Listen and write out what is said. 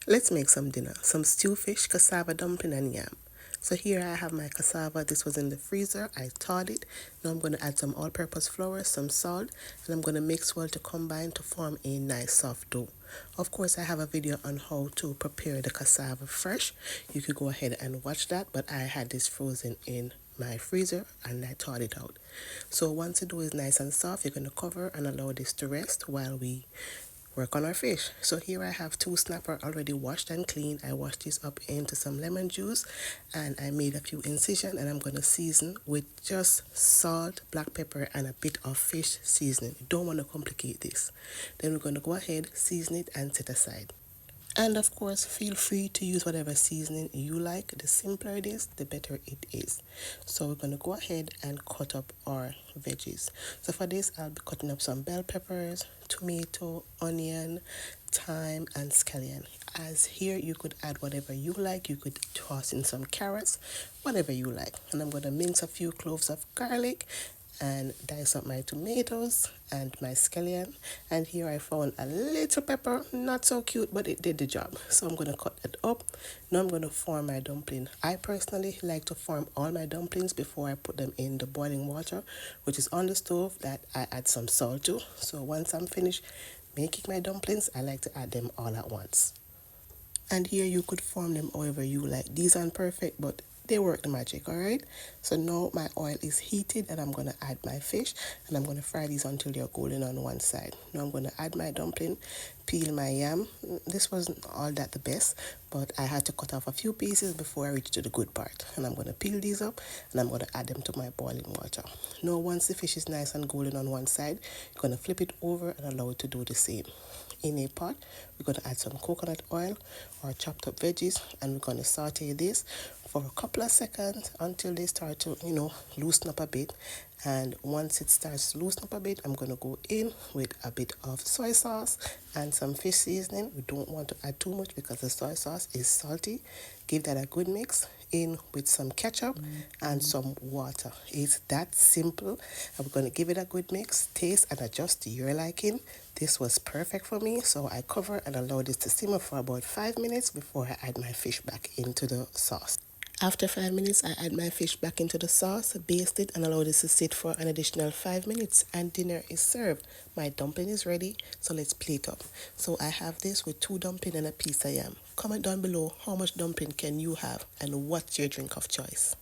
Let's make some dinner. Some stew fish, cassava dumpling and yam. So here I have my cassava. This was in the freezer. I thawed it. Now I'm going to add some all-purpose flour, some salt, and I'm going to mix well to combine to form a nice soft dough. Of course, I have a video on how to prepare the cassava fresh. You could go ahead and watch that, but I had this frozen in my freezer and I thawed it out. So once the dough is nice and soft, you're going to cover and allow this to rest while we work on our fish. So here I have two snapper already washed and clean. I washed this up into some lemon juice and I made a few incisions, and I'm going to season with just salt, black pepper and a bit of fish seasoning. You don't want to complicate this. Then we're going to go ahead, season it and set aside. And of course, feel free to use whatever seasoning you like. The simpler it is, the better it is. So we're going to go ahead and cut up our veggies. So for this, I'll be cutting up some bell peppers, tomato, onion, thyme, and scallion. As here, you could add whatever you like. You could toss in some carrots, whatever you like. And I'm going to mince a few cloves of garlic and dice up my tomatoes and my scallion. And here I found a little pepper, not so cute, but it did the job. So I'm going to cut it up. Now I'm going to form my dumpling. I personally like to form all my dumplings before I put them in the boiling water, which is on the stove, that I add some salt to. So once I'm finished making my dumplings, I like to add them all at once. And here you could form them however you like. These aren't perfect, but they work the magic, all right? So now my oil is heated and I'm going to add my fish and I'm going to fry these until they're golden on one side. Now I'm going to add my dumpling, peel my yam. This wasn't all that the best, but I had to cut off a few pieces before I reached to the good part. And I'm going to peel these up and I'm going to add them to my boiling water. Now once the fish is nice and golden on one side, you're going to flip it over and allow it to do the same. In a pot, we're going to add some coconut oil or chopped up veggies, and we're going to saute this for a couple of seconds until they start to, loosen up a bit. And once it starts to loosen up a bit, I'm going to go in with a bit of soy sauce and some fish seasoning. We don't want to add too much because the soy sauce is salty. Give that a good mix in with some ketchup and some water. It's that simple. I'm going to give it a good mix, taste and adjust to your liking. This was perfect for me, so I cover and allow this to simmer for about 5 minutes before I add my fish back into the sauce. After 5 minutes, I add my fish back into the sauce, baste it, and allow this to sit for an additional 5 minutes, and dinner is served. My dumpling is ready, so let's plate up. So I have this with 2 dumplings and a piece of yam. Comment down below how much dumpling can you have, and what's your drink of choice.